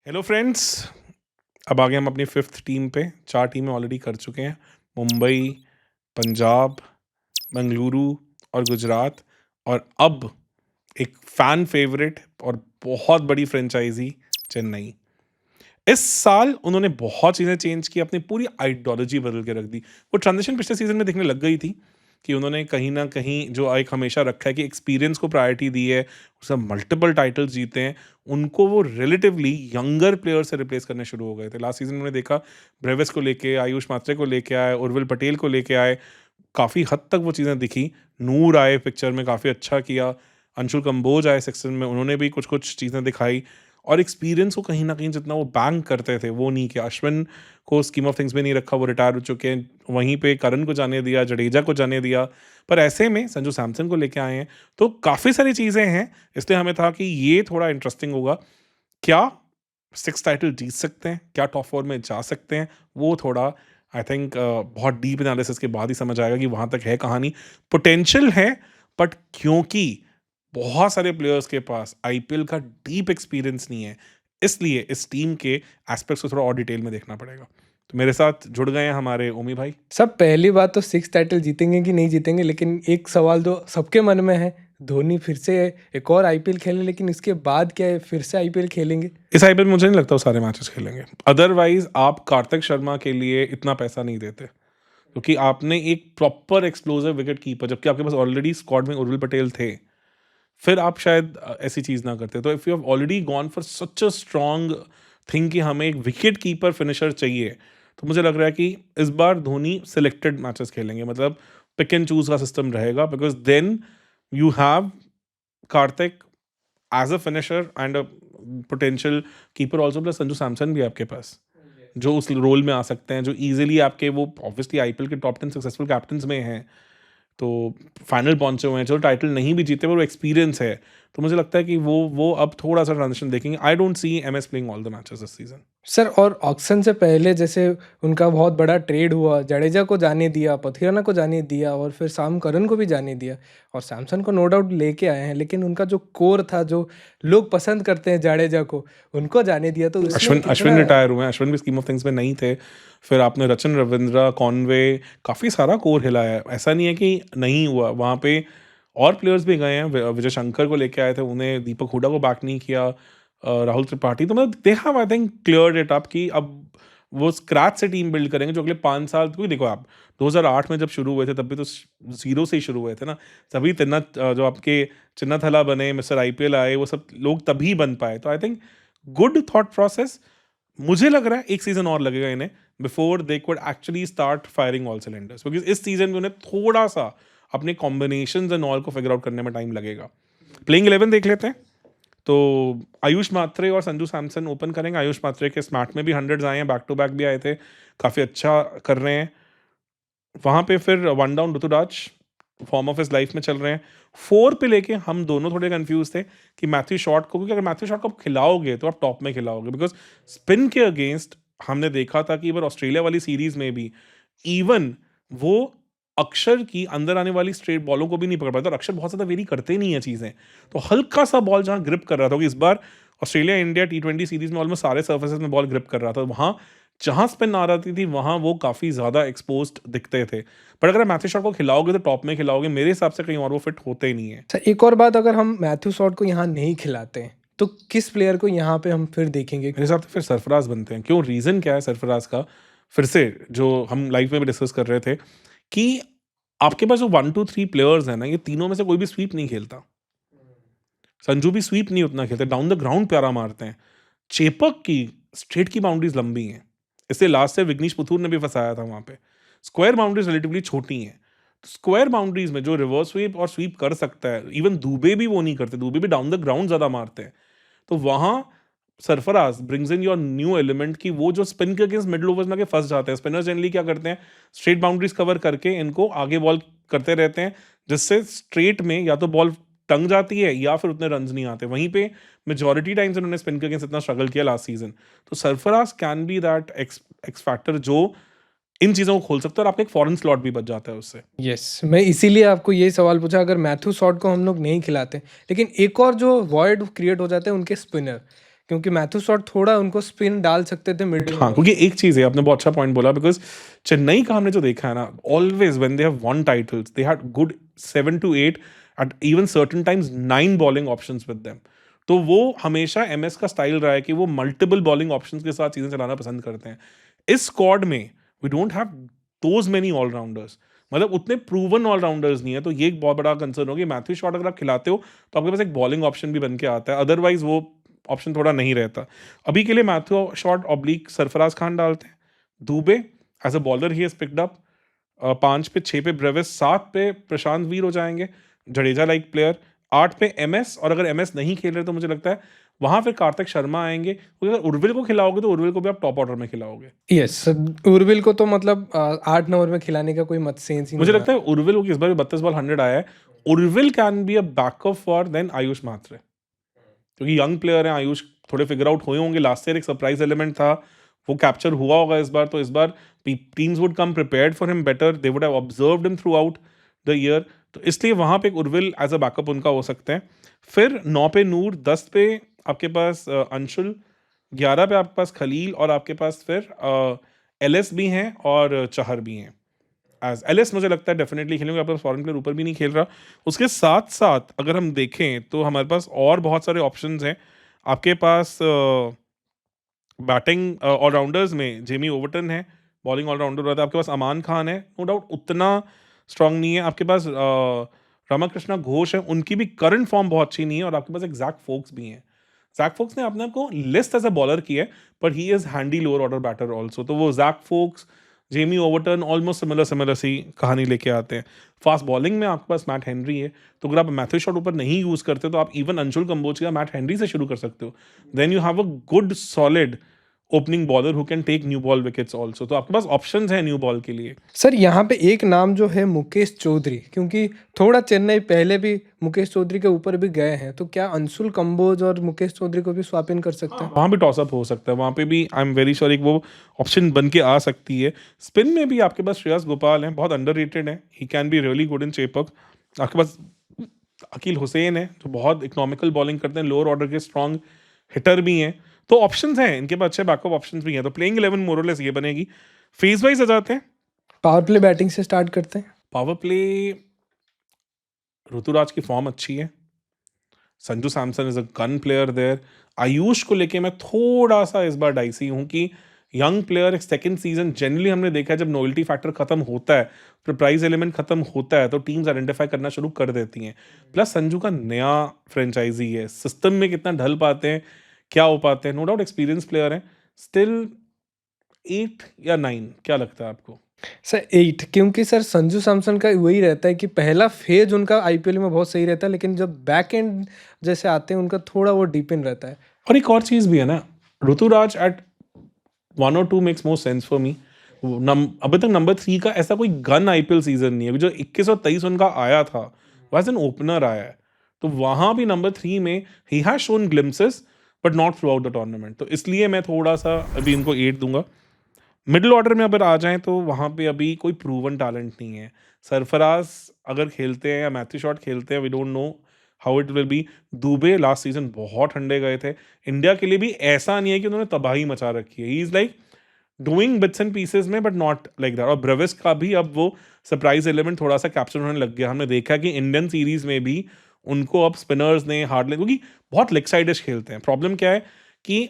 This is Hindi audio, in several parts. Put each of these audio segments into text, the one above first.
Hello friends. अब आगे हम अपनी फिफ्थ टीम पे 4 टीमें ऑलरेडी कर चुके हैं। मुंबई, पंजाब, बेंगलुरु और गुजरात। और अब एक फ़ैन फेवरेट और बहुत बड़ी फ्रेंचाइजी चेन्नई। इस साल उन्होंने बहुत चीज़ें चेंज की, अपनी पूरी आइडियोलॉजी बदल के रख दी। वो ट्रांजिशन पिछले सीज़न में दिखने लग गई थी कि उन्होंने कहीं न कहीं जो एक हमेशा रखा है कि एक्सपीरियंस को प्रायोरिटी दी है, सब मल्टीपल टाइटल्स जीते हैं, उनको वो रिलेटिवली यंगर प्लेयर से रिप्लेस करने शुरू हो गए थे। लास्ट सीज़न उन्होंने देखा ब्रेविस को लेके, आयुष मात्रे को लेके आए, उर्विल पटेल को लेके आए, काफ़ी हद तक वो चीज़ें दिखी। नूर आए पिक्चर में, काफ़ी अच्छा किया। अंशुल कंबोज आए सेक्शन में, उन्होंने भी कुछ-कुछ चीज़ें दिखाई और एक्सपीरियंस को कहीं न कहीं जितना वो बैंक करते थे, वो नहीं किया। अश्विन को स्कीम ऑफ थिंग्स में नहीं रखा, वो रिटायर हो चुके हैं। वहीं पे करण को जाने दिया, जडेजा को जाने दिया। पर ऐसे में संजू सैमसन को लेके आए हैं, तो काफ़ी सारी चीज़ें हैं, इसलिए हमें था कि ये थोड़ा इंटरेस्टिंग होगा। क्या 6 टाइटल जीत सकते हैं? क्या टॉप 4 में जा सकते हैं? वो थोड़ा आई थिंक बहुत डीप एनालिसिस के बाद ही समझ आएगा कि वहाँ तक है कहानी। पोटेंशियल है, बट क्योंकि बहुत सारे प्लेयर्स के पास आईपीएल का डीप एक्सपीरियंस नहीं है, इसलिए इस टीम के एस्पेक्ट्स को थोड़ा और डिटेल में देखना पड़ेगा। तो मेरे साथ जुड़ गए हैं हमारे ओमी भाई। सब पहली बात तो 6 टाइटल जीतेंगे कि नहीं जीतेंगे, लेकिन एक सवाल जो सबके मन में है, धोनी फिर से एक और आईपीएल खेले, लेकिन इसके बाद क्या है, फिर से आईपीएल खेलेंगे? इस आईपीएल में मुझे नहीं लगता वो सारे मैचेस खेलेंगे। अदरवाइज आप कार्तिक शर्मा के लिए इतना पैसा नहीं देते, क्योंकि आपने एक प्रॉपर एक्सप्लोसिव विकेट कीपर, जबकि आपके पास ऑलरेडी स्क्वाड में उर्विल पटेल थे, फिर आप शायद ऐसी चीज़ ना करते। तो if you have already gone for such a strong thing कि हमें एक विकेट कीपर फिनिशर चाहिए, तो मुझे लग रहा है कि इस बार धोनी सिलेक्टेड मैचेस खेलेंगे, मतलब पिक एंड चूज का सिस्टम रहेगा, because then you have Karthik as a finisher and a potential keeper also, plus Sanju Samson भी है आपके पास जो उस रोल में आ सकते हैं, जो इजीली आपके, वो ऑब्वियसली आईपीएल के टॉप 10 सक्सेसफुल कैप्टन्स में हैं, तो फाइनल पहुंचे हुए हैं। चलो टाइटल नहीं भी जीते, पर वो एक्सपीरियंस है, तो मुझे लगता है कि वो अब थोड़ा सा ट्रांजिशन देखेंगे। I don't see MS playing all the matches this season. Sir, और ऑक्शन से पहले जैसे उनका बहुत बड़ा ट्रेड हुआ, जडेजा को जाने दिया, पथिराना को जाने दिया और फिर शाम करन को भी जाने दिया, और सैमसन को नो डाउट लेके आए हैं, लेकिन उनका जो कोर था, जो लोग पसंद करते हैं जडेजा को, उनको जाने दिया, तो उसमें अश्विन कितना? अश्विन रिटायर हुए हैं, अश्विन भी स्कीम ऑफ थिंग्स में नहीं थे। फिर आपने रचन रविंद्रा, कॉनवे, काफ़ी सारा कोर हिलाया है, ऐसा नहीं है कि नहीं हुआ। वहाँ पे और प्लेयर्स भी गए हैं, विजय शंकर को लेके आए थे, उन्हें दीपक हुडा को बैक नहीं किया, राहुल त्रिपाठी, तो मतलब they have I think cleared it up कि अब वो स्क्रैच से टीम बिल्ड करेंगे जो अगले 5 साल। क्योंकि देखो आप 2008 में जब शुरू हुए थे, तब भी तो जीरो से ही शुरू हुए थे ना। सभी तिन्ना जो आपके चिन्नाथला बने, मिस्टर आईपीएल आए, वो सब लोग तभी बन पाए। तो I think good thought process. मुझे लग रहा है एक सीजन और लगेगा इन्हें before they could actually start firing all cylinders, क्योंकि इस सीजन में उन्हें थोड़ा सा अपने कॉम्बिनेशंस एंड ऑल को फिगर आउट करने में टाइम लगेगा। प्लेइंग 11 देख लेते हैं। तो आयुष मात्रे और संजू सैमसन ओपन करेंगे। आयुष मात्रे के स्मार्ट में भी 100s आए हैं, बैक टू बैक भी आए थे, काफ़ी अच्छा कर रहे हैं। वहाँ पे फिर one down Ruturaj form of his life में चल रहे हैं। 4 पे लेके हम दोनों थोड़े कंफ्यूज थे कि मैथ्यू शॉट को, क्योंकि अगर मैथ्यू शॉट को आप खिलाओगे तो आप टॉप में खिलाओगे, बिकॉज स्पिन के अगेंस्ट हमने देखा था कि इधर ऑस्ट्रेलिया वाली सीरीज में भी इवन वो अक्षर की अंदर आने वाली स्ट्रेट बॉलों को भी नहीं पकड़ पाता, और अक्षर बहुत ज़्यादा वेरी करते नहीं है चीज़ें, तो हल्का सा बॉल जहाँ ग्रिप कर रहा था, कि इस बार ऑस्ट्रेलिया इंडिया T20 सीरीज में ऑलमोस्ट सारे सर्फेसेस में बॉल ग्रिप कर रहा था, वहाँ जहाँ स्पिन आ रही थी वहाँ वो काफ़ी ज़्यादा एक्सपोज्ड दिखते थे। पर अगर मैथ्यू शॉट को खिलाओगे तो टॉप में खिलाओगे, मेरे हिसाब से कहीं और वो फिट होते ही नहीं है। सर, एक और बात, अगर हम मैथ्यू शॉट को यहाँ नहीं खिलाते हैं, तो किस प्लेयर को यहाँ पे हम फिर देखेंगे? मेरे हिसाब से फिर सरफराज बनते हैं। क्यों, रीज़न क्या है सरफराज का? फिर से जो हम लाइव में भी डिस्कस कर रहे थे कि आपके पास जो 1-2-3 प्लेयर्स हैं ना, ये तीनों में से कोई भी स्वीप नहीं खेलता। संजू भी स्वीप नहीं उतना खेलते, डाउन द ग्राउंड प्यारा मारते हैं। चेपक की स्ट्रेट की बाउंड्रीज लंबी हैं, इससे लास्ट से विग्नेश पुथूर ने भी फंसाया था वहाँ पे। स्क्वायर बाउंड्रीज रिलेटिवली छोटी हैं, तो स्क्वायर बाउंड्रीज में जो रिवर्स स्वीप और स्वीप कर सकता है, इवन दुबे भी वो नहीं करते, दुबे भी डाउन द ग्राउंड ज़्यादा मारते हैं। तो वहाँ Sarfaraz brings in your new element की वो जो स्पिन के अगेंस्ट मिडल ओवर्स में आके फंस जाते हैं। स्पिनर्स जनरली क्या करते हैं, स्ट्रेट बाउंड्रीज कवर करके इनको आगे बॉल करते रहते हैं, जिससे स्ट्रेट में या तो बॉल टंग जाती है या फिर उतने रन्स नहीं आते। वहीं पे मेजॉरिटी टाइम्स उन्होंने स्पिन के अगेंस्ट इतना स्ट्रगल किया लास्ट सीजन। तो Sarfaraz can be that x factor जो इन चीज़ों को खोल सकता है, और आपका एक फॉरेन स्लॉट भी बच जाता है उससे। यस, मैं इसीलिए आपको ये सवाल पूछा, अगर मैथ्यू शॉट को हम लोग नहीं खिलाते, लेकिन एक और जो वॉइड क्रिएट हो जाते हैं उनके स्पिनर, क्योंकि मैथ्यू शॉट थोड़ा उनको स्पिन डाल सकते थे मिडिल हाँ, में। क्योंकि एक चीज़ है, आपने बहुत अच्छा पॉइंट बोला, बिकॉज़ चेन्नई का हमने जो देखा है ना, always when they have won titles, they had good 7 to 8 at even certain times 9 bowling options with them. तो वो हमेशा एमएस का स्टाइल रहा है कि वो मल्टीपल बॉलिंग ऑप्शंस के साथ चीज़ें चलाना पसंद करते हैं। इस स्क्वाड में we don't have those many all rounders, मतलब उतने प्रूवन ऑल-राउंडर्स नहीं है, तो ये एक बहुत बड़ा कंसर्न हो गया। मैथ्यू शॉट अगर आप खिलाते हो, तो आपके पास एक बॉलिंग ऑप्शन भी बन के आता है, अदरवाइज़ वो ऑप्शन थोड़ा नहीं रहता। अभी के लिए Matthew Short oblique Sarfaraz Khan डालते हैं। Dube as a bowler he has picked up. 5 पे 6 पे ब्रेविस, 7 पे प्रशांत वीर हो जाएंगे, जडेजा लाइक प्लेयर। 8 पे एमएस, और अगर एमएस नहीं खेल रहे तो मुझे लगता है वहां फिर कार्तिक शर्मा आएंगे, क्योंकि अगर उर्विल को खिलाओगे तो उर्विल को भी आप टॉप ऑर्डर में खिलाओगे। यस, उर्विल को तो मतलब 8 नंबर में खिलाने का कोई मत सेंस ही मुझे नहीं लगता है उर्विल को, इस बार 32 बॉल 100 आया है, Urvil can be a backup for then Ayush Mhatre, क्योंकि यंग प्लेयर हैं आयुष, थोड़े फिगर आउट हुए होंगे। लास्ट ईयर एक सरप्राइज एलिमेंट था, वो कैप्चर हुआ होगा इस बार, तो इस बार teams would come prepared for him better, they would have observed him throughout the year, तो इसलिए वहां पे एक उर्विल एज अ बैकअप उनका हो सकते हैं। फिर 9 पे नूर, 10 पे आपके पास अंशुल, 11 पे आपके पास खलील, और आपके पास फिर एलएस भी हैं और चहर भी हैं। एज एलिस मुझे लगता है डेफिनेटली खेलेंगे, आपके पास फॉरेन प्लेयर ऊपर भी नहीं खेल रहा। उसके साथ साथ अगर हम देखें तो हमारे पास और बहुत सारे ऑप्शंस हैं। आपके पास बैटिंग ऑलराउंडर्स में जेमी ओवरटन है, बॉलिंग ऑलराउंडर रहता है। आपके पास अमान खान है, नो डाउट उतना स्ट्रांग नहीं है। आपके पास रामाकृष्णा घोष है, उनकी भी करंट फॉर्म बहुत अच्छी नहीं है। और आपके पास एक जैक फोक्स भी है। जैक फोक्स ने अपने आप को लिस्ट एज अ बॉलर किया है, पर he is handy lower order batter also. तो वो Jack Foakes, Jamie Overton almost similar similar सी कहानी लेके आते हैं। फास्ट बॉलिंग में आपके पास मैट हेनरी है, तो अगर आप मैथ्यू शॉट ऊपर नहीं यूज करते तो आप इवन अंशुल कंबोज या मैट हेनरी से शुरू कर सकते हो। Then you have a good solid opening bowler who can take new ball wickets also. तो आपके पास ऑप्शंस हैं न्यू बॉल के लिए। सर यहाँ पे एक नाम जो है मुकेश चौधरी, क्योंकि थोड़ा चेन्नई पहले भी मुकेश चौधरी के ऊपर भी गए हैं, तो क्या अंशुल कंबोज और मुकेश चौधरी को भी स्वैप इन कर सकते हैं? वहां भी टॉसअप हो सकता है, वहां पे भी आई एम वेरी श्योर एक वो ऑप्शन बन के आ सकती है। स्पिन में भी आपके पास श्रेयस गोपाल हैं, बहुत अंडररेटेड है, he can be really good in Chepauk. आपके पास अकील हुसैन है, जो बहुत इकोनॉमिकल बॉलिंग करते हैं, लोअर ऑर्डर के स्ट्रॉन्ग हिटर भी हैं। तो ऑप्शंस हैं इनके पास, अच्छे बैकअप ऑप्शंस भी हैं। तो प्लेइंग 11 मोरलेस ये बनेगी। फेज वाइज आ जाते हैं। पावर प्ले बैटिंग से स्टार्ट करते हैं। पावर प्ले, ऋतुराज की फॉर्म अच्छी है, Sanju Samson is a gun player there. Ayush को लेके मैं थोड़ा सा इस बार डाइसी हूं कि यंग प्लेयर, एक सेकंड सीजन जनरली हमने देखा है जब नॉयल्टी फैक्टर खत्म होता है, फिर प्राइज एलिमेंट खत्म होता है, तो टीम्स आइडेंटिफाई करना शुरू कर देती हैं। प्लस संजू का नया फ्रेंचाइजी है, सिस्टम में कितना ढल पाते हैं, क्या हो पाते हैं, नो डाउट एक्सपीरियंस प्लेयर हैं। स्टिल 8 या 9, क्या लगता है आपको? सर 8, क्योंकि सर संजू सैमसन का वही रहता है कि पहला फेज उनका आईपीएल में बहुत सही रहता है, लेकिन जब बैक एंड जैसे आते हैं उनका थोड़ा वो डीप इन रहता है। और एक और चीज भी है ना, ऋतुराज एट 1 और 2 makes more sense for me. अभी तक नंबर 3 का ऐसा कोई गन आईपीएल सीजन नहीं है। अभी जो 21 और 23 उनका आया था, वह एज एन ओपनर आया है, तो वहां भी नंबर 3 में he has shown glimpses, but not through out the tournament. तो इसलिए मैं थोड़ा सा अभी इनको 8 दूंगा। मिडिल ऑर्डर में अगर आ जाएं तो वहां पे अभी कोई प्रूवन टैलेंट नहीं है। सरफराज अगर खेलते हैं या मैथ्यू शॉट खेलते हैं, we don't know how it will be. Dube last season बहुत ठंडे गए थे, इंडिया के लिए भी ऐसा नहीं है कि उन्होंने तबाही मचा रखी है। He is like doing bits and pieces में, बट नॉट लाइक दैट। और ब्रेविस का भी अब वो सरप्राइज एलिमेंट थोड़ा सा कैप्चर होने लग गया। हमने देखा कि इंडियन सीरीज में भी उनको अब स्पिनर्स ने हार्ड, क्योंकि बहुत लेग साइडिश खेलते हैं। प्रॉब्लम क्या है कि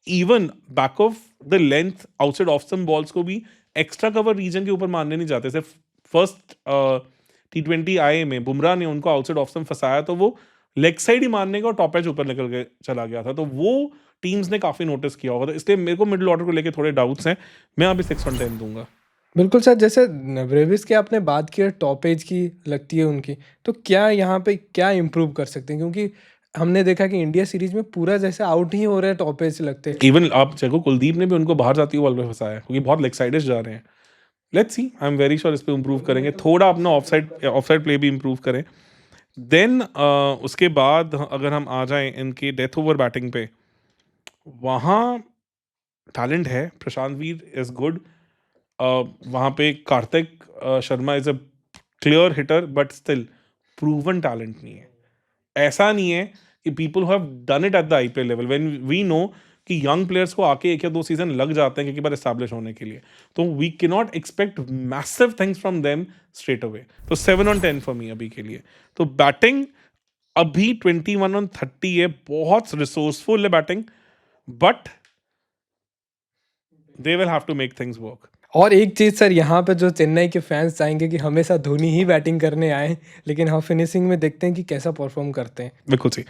even back of the length outside off some balls को भी एक्स्ट्रा कवर रीजन के ऊपर मारने नहीं जाते। सिर्फ फर्स्ट T20 आए में बुमराह ने उनको आउटसाइड ऑफ सम फंसाया, तो वो लेग साइड ही मारने का और टॉप एज ऊपर निकल के चला गया था। तो वो टीम्स ने काफी नोटिस किया होगा, तो इसलिए मेरे को मिडिल ऑर्डर को लेके थोड़े डाउट्स हैं। मैं अभी 6 on 10 दूंगा। बिल्कुल सर, जैसे ब्रेविस की आपने बात की है, टॉप एज की लगती है उनकी, तो क्या यहाँ पे क्या इम्प्रूव कर सकते हैं? क्योंकि हमने देखा कि इंडिया सीरीज में पूरा जैसे आउट ही हो रहे हैं टॉप एज लगते हैं। इवन आप देखो, कुलदीप ने भी उनको बाहर जाती हुई बॉल पे फंसाया है, क्योंकि बहुत लेग साइडिश जा रहे हैं। Let's see, I am very sure इस पे इम्प्रूव करेंगे, थोड़ा अपना ऑफसाइड प्ले भी इम्प्रूव करें। देन उसके बाद अगर हम आ जाएं इनके डेथ ओवर बैटिंग पे, वहाँ टैलेंट है। Prashant Veer is good. वहाँ पे Kartik Sharma is a clear hitter, but still proven talent नहीं है। ऐसा नहीं है people have done it at the IPL level when we know कि यंग प्लेयर्स को आके 1 या 2 सीजन लग जाते हैं एक बार एस्टैब्लिश होने के लिए, तो we can not expect massive things from them straight away. तो 7/10 फॉर मी अभी के लिए। तो बैटिंग अभी 21/30 है, बहुत रिसोर्सफुल है batting, but they will have to make things work. और एक चीज़ सर, यहाँ पे जो चेन्नई के फैंस चाहेंगे कि हमेशा धोनी ही बैटिंग करने आए, लेकिन हाँ फिनिशिंग में देखते हैं कि कैसा परफॉर्म करते हैं। बिल्कुल सही।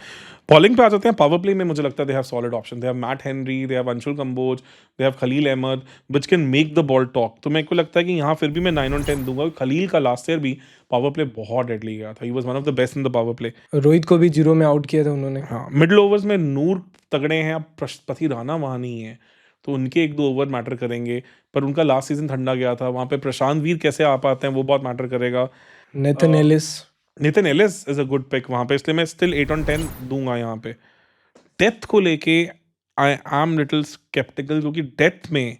बॉलिंग पे आ जाते हैं। पावर प्ले में मुझे लगता है they have solid option. They have Matt Henry, they have Anshul Kamboj, they have Khaleel Ahmed which can make the ball talk. तो मेरे को लगता है कि यहाँ फिर भी मैं 9/10 दूंगा। खलील का लास्ट ईयर भी पावर प्ले बहुत डेडली गया था। He was one of the best in the power play. Rohit को भी 0 में आउट किया था उन्होंने। हाँ, मिडल ओवर्स में नूर तगड़े हैं, अब पृथ्वी राणा वहाँ नहीं है, तो उनके 1-2 ओवर मैटर करेंगे। पर उनका लास्ट सीजन ठंडा गया था, वहाँ पे प्रशांत वीर कैसे आ पाते हैं वो बहुत मैटर करेगा। Nathan Ellis. Nathan Ellis is a good pick वहाँ पे, इसलिए मैं स्टिल 8/10 दूंगा यहाँ पे। डेथ को लेके आई एम लिटिल स्केप्टिकल, क्योंकि डेथ में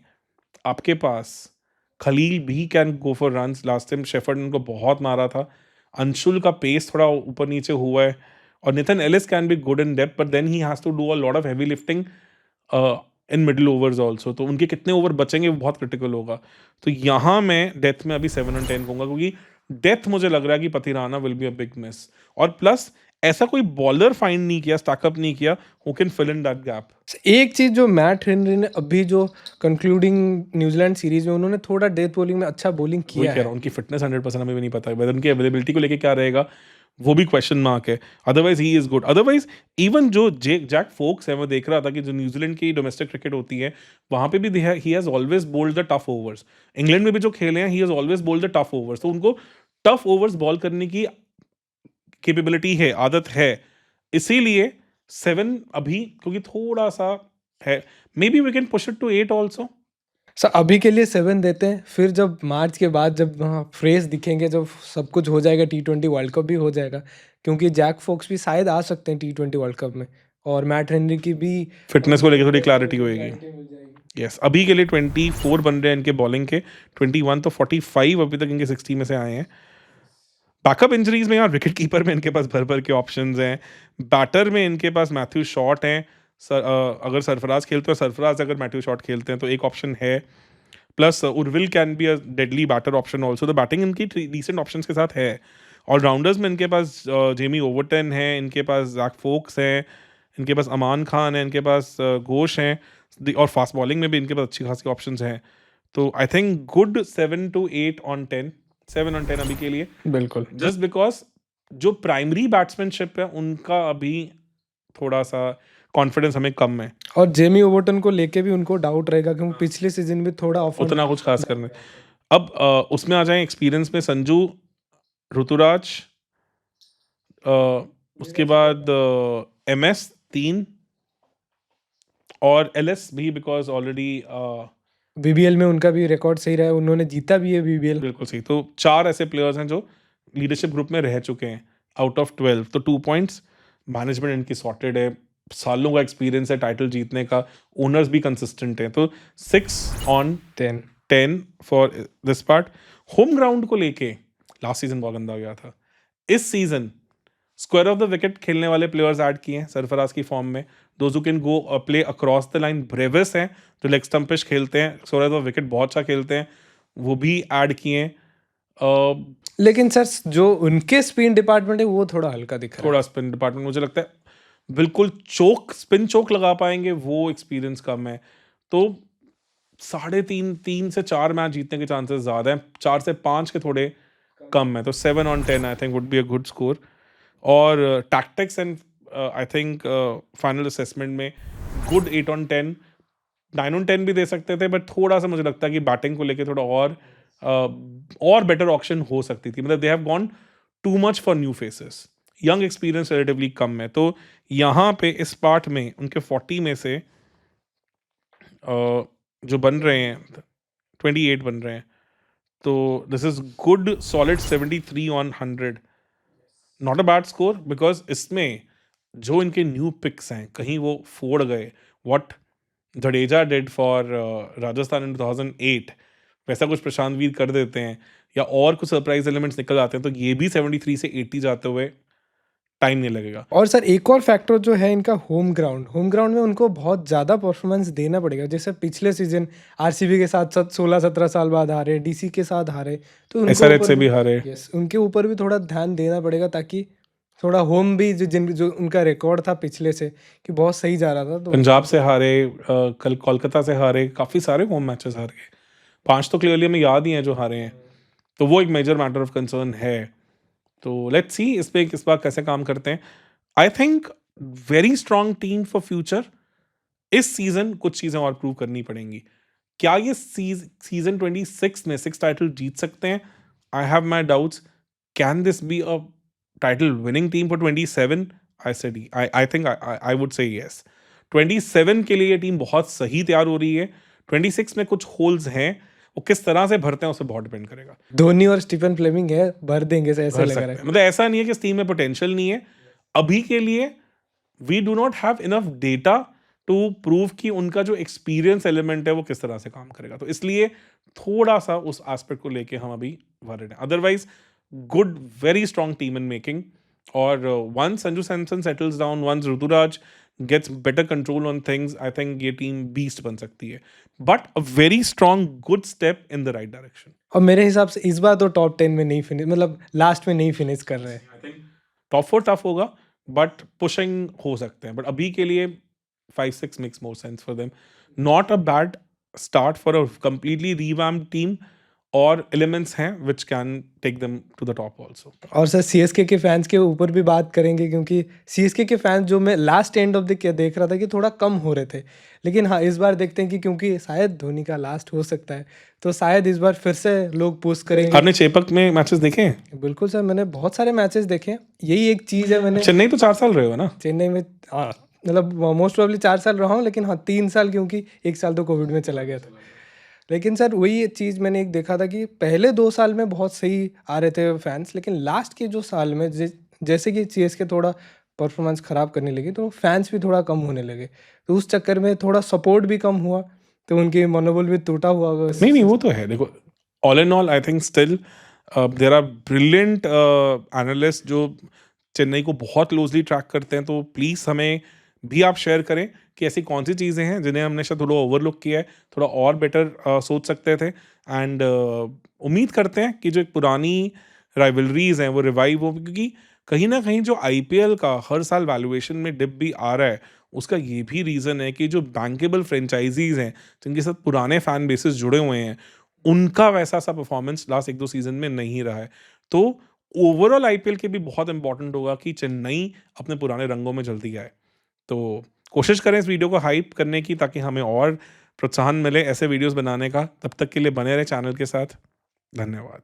आपके पास खलील भी can go for runs. Last time shepherd ने उनको बहुत मारा था। अंशुल का पेस थोड़ा ऊपर नीचे हुआ है, और Nathan Ellis can be good in depth, but then he has to do a lot of heavy lifting in middle overs also. तो उनके कितने ओवर बचेंगे वो बहुत क्रिटिकल होगा। तो यहाँ मैं डेथ में अभी 7/10 कहूँगा, क्योंकि डेथ मुझे लग रहा है कि Pathirana will be a big miss. और प्लस ऐसा कोई बॉलर फाइंड नहीं किया, स्टैकअप नहीं किया who can fill in that gap. एक चीज़ जो मैट हेनरी ने अभी जो कंक्लूडिंग न्यूजीलैंड सीरीज में उन्होंने थोड़ा डेथ बॉलिंग में अच्छा बॉलिंग वही किया कह रहा है। हूँ, उनकी फिटनेस 100% हमें भी नहीं पता है, वेदर उनकी अवेलेबिलिटी को लेके क्या रहेगा वो भी क्वेश्चन मार्क है। Otherwise he is good. Otherwise even जो जैक फोक्स है, मैं देख रहा था कि जो न्यूजीलैंड की डोमेस्टिक क्रिकेट होती है वहां पे भी he has always bowled the tough overs. England में भी जो खेले हैं he has always bowled the tough overs, तो उनको टफ ओवर्स बॉल करने की कैपेबिलिटी है, आदत है। इसीलिए 7 अभी, क्योंकि थोड़ा सा है, maybe we can push it to 8 also. Sir अभी के लिए 7 देते हैं, फिर जब मार्च के बाद जब फ्रेश दिखेंगे, जब सब कुछ हो जाएगा, T20 वर्ल्ड कप भी हो जाएगा, क्योंकि जैक फोक्स भी शायद आ सकते हैं T20 वर्ल्ड कप में, और मैट हेनरी की भी फिटनेस को लेकर थोड़ी क्लैरिटी होएगी। गारंटी मिल जाएगी। यस, अभी के लिए 24 बन रहे हैं इनके बॉलिंग के, 21 तो 45 अभी तक इनके 60 में से आए हैं। बैकअप इंजरीज में यार विकेट कीपर में इनके पास भर भर के ऑप्शंस हैं। बैटर में इनके पास मैथ्यू शॉट हैं। अगर सरफराज खेलते हैं, सरफराज अगर मैथ्यू शॉट खेलते हैं तो एक ऑप्शन है। Plus Urvil can be a deadly batter option also. तो बैटिंग इनकी डिसेंट ऑप्शन के साथ है। ऑलराउंडर्स में इनके पास जेमी ओवरटन है, इनके पास जैक फोक्स हैं, इनके पास अमान खान है, इनके पास घोष हैं, और फास्ट बॉलिंग में भी इनके पास अच्छी खासी ऑप्शंस हैं। तो आई थिंक गुड 7 to 8/10, 7/10 अभी के लिए। बिल्कुल। जस्ट बिकॉज जो प्राइमरी बैट्समैनशिप है उनका अभी थोड़ा सा कॉन्फिडेंस हमें कम है। और जेमी ओवरटन को लेके भी उनको डाउट रहेगा, क्योंकि पिछले सीजन में थोड़ा ऑफ उतना कुछ खास करने। अब उसमें आ जाए एक्सपीरियंस में, संजू, ऋतुराज, उसके बाद MS 3 और LS भी, बिकॉज ऑलरेडी BBL में उनका भी रिकॉर्ड सही रहा है, उन्होंने जीता भी है BBL। बिल्कुल सही। तो 4 ऐसे प्लेयर्स हैं जो लीडरशिप ग्रुप में रह चुके हैं आउट ऑफ 12। तो 2 पॉइंट्स। मैनेजमेंट इनकी सॉर्टेड है, सालों का एक्सपीरियंस है टाइटल जीतने का, ओनर्स भी कंसिस्टेंट हैं। तो 6/10 for this part. Home ground को लेके लास्ट सीजन बहुत गंदा गया था। इस season square of the wicket खेलने वाले प्लेयर्स ऐड किए हैं सरफराज की फॉर्म में। Those who can go play across the line, Brevis हैं जो लेग स्टम्पिश खेलते हैं, स्क्वायर ऑफ द विकेट बहुत अच्छा खेलते हैं, वो भी ऐड किए हैं। लेकिन सर जो उनके स्पिन डिपार्टमेंट है वो थोड़ा हल्का दिख रहा है। थोड़ा स्पिन डिपार्टमेंट मुझे लगता है बिल्कुल स्पिन चोक लगा पाएंगे, वो एक्सपीरियंस कम है। तो 3.5 से 4 मैच जीतने के चांसेस ज़्यादा हैं, 4 से 5 के थोड़े कम है। तो 7/10 I think would be a good score. और tactics and I think final assessment में गुड 8/10, 9/10 भी दे सकते थे, बट थोड़ा सा मुझे लगता है कि बैटिंग को लेके थोड़ा और बेटर ऑप्शन हो सकती थी। मतलब they have gone too much for new faces, young experience relatively कम है। तो यहाँ पे इस पार्ट में उनके 40 में से जो बन रहे हैं 28 बन रहे हैं। तो this is good solid 73/100, not a bad score. Because इसमें जो इनके न्यू पिक्स हैं कहीं वो फोड़ गए, what Jadeja did for Rajasthan in 2008, वैसा कुछ प्रशांत वीर कर देते हैं, या और कुछ सरप्राइज एलिमेंट्स निकल आते हैं, तो ये भी 73 से 80 जाते हुए टाइम नहीं लगेगा। और सर एक और फैक्टर जो है इनका होम ग्राउंड में उनको बहुत ज़्यादा परफॉर्मेंस देना पड़ेगा। जैसे पिछले सीज़न आरसीबी के साथ 16-17 साल बाद हारे, डीसी के साथ हारे, तो उनको एसआरएच ऊपर से भी भी हारे। उनके ऊपर भी थोड़ा ध्यान देना पड़ेगा ताकि थोड़ा होम भी जो उनका रिकॉर्ड था पिछले से कि बहुत सही जा रहा था, तो पंजाब से हारे, कल कोलकाता से हारे, काफ़ी सारे होम मैचेस हार गए। 5 तो क्लियरली हमें याद ही हैं जो हारे हैं। तो वो एक मेजर मैटर ऑफ कंसर्न है। तो लेट्स सी इस बार कैसे काम करते हैं। I think very strong team for future. इस सीजन कुछ चीज़ें और प्रूव करनी पड़ेंगी। क्या ये सीजन 26 में 6 टाइटल जीत सकते हैं? I have my doubts. Can this be a title winning team for 27? I think I would say yes. 27 के लिए ये टीम बहुत सही तैयार हो रही है। 26 में कुछ होल्स हैं, वो किस तरह से भरते हैं उस पर बहुत डिपेंड करेगा। धोनी और स्टीफन फ्लेमिंग है, भर देंगे ऐसे भर लग सकते रहा हैं, है। मतलब ऐसा नहीं है कि इस टीम में पोटेंशियल नहीं है। अभी के लिए we do not have enough data to prove कि उनका जो एक्सपीरियंस एलिमेंट है वो किस तरह से काम करेगा। तो इसलिए थोड़ा सा उस एस्पेक्ट को लेके हम अभी वरीड हैं। Otherwise good, very strong team in making. और once Sanju Samson settles down, once Ruturaj gets better control on things, I think ये टीम बीस्ट बन सकती है। But a very strong good step in the right direction. और मेरे हिसाब से इस बार तो टॉप 10 में नहीं फिनिश, मतलब लास्ट में नहीं फिनिश कर रहे हैं। आई थिंक टॉप 4 टफ होगा, बट पुशिंग हो सकते हैं। बट अभी के लिए 5-6 makes more sense for them. Not a bad start for a completely revamped team, और एलिमेंट्स हैं which can take them to the top also. और सर सीएसके के फैंस के ऊपर भी बात करेंगे, क्योंकि सीएसके के फैंस जो मैं लास्ट एंड ऑफ द के देख रहा था कि थोड़ा कम हो रहे थे, लेकिन हाँ इस बार देखते हैं कि क्योंकि शायद धोनी का लास्ट हो सकता है, तो शायद इस बार फिर से लोग पुश करेंगे। आपने चेपक में मैचेस देखे हैं? बिल्कुल सर, मैंने बहुत सारे मैचेस देखे हैं। यही एक चीज़ है, मैंने चेन्नई तो 4 साल रहे हो ना? चेन्नई में हाँ, मतलब मोस्ट प्रोबेबली 4 साल रहा हूँ, लेकिन हाँ 3 साल, क्योंकि 1 साल तो कोविड में चला गया था। लेकिन सर वही चीज़ मैंने एक देखा था कि पहले 2 साल में बहुत सही आ रहे थे फैंस, लेकिन लास्ट के जो साल में जैसे कि सीएसके थोड़ा परफॉर्मेंस ख़राब करने लगी, तो फैंस भी थोड़ा कम होने लगे। तो उस चक्कर में थोड़ा सपोर्ट भी कम हुआ, तो उनकी मनोबल भी टूटा हुआ होगा। नहीं, वो तो है। देखो, all in all I think still there are brilliant analyst जो चेन्नई को बहुत क्लोजली ट्रैक करते हैं। तो प्लीज़ हमें भी आप शेयर करें कि ऐसी कौन सी चीज़ें हैं जिन्हें हमने शायद थोड़ा ओवरलुक किया है, थोड़ा और बेटर सोच सकते थे। एंड उम्मीद करते हैं कि जो एक पुरानी राइवलरीज हैं वो रिवाइव हो, क्योंकि कहीं ना कहीं जो आईपीएल का हर साल वैल्यूएशन में डिप भी आ रहा है, उसका ये भी रीज़न है कि जो बैंकेबल फ्रेंचाइजीज हैं जिनके साथ पुराने फैन बेसिस जुड़े हुए हैं, उनका वैसा सा परफॉर्मेंस लास्ट 1-2 सीजन में नहीं रहा है। तो ओवरऑल आईपीएल के भी बहुत इंपॉर्टेंट होगा कि चेन्नई अपने पुराने रंगों में जल्दी आए। तो कोशिश करें इस वीडियो को हाइप करने की, ताकि हमें और प्रोत्साहन मिले ऐसे वीडियोस बनाने का। तब तक के लिए बने रहे चैनल के साथ। धन्यवाद।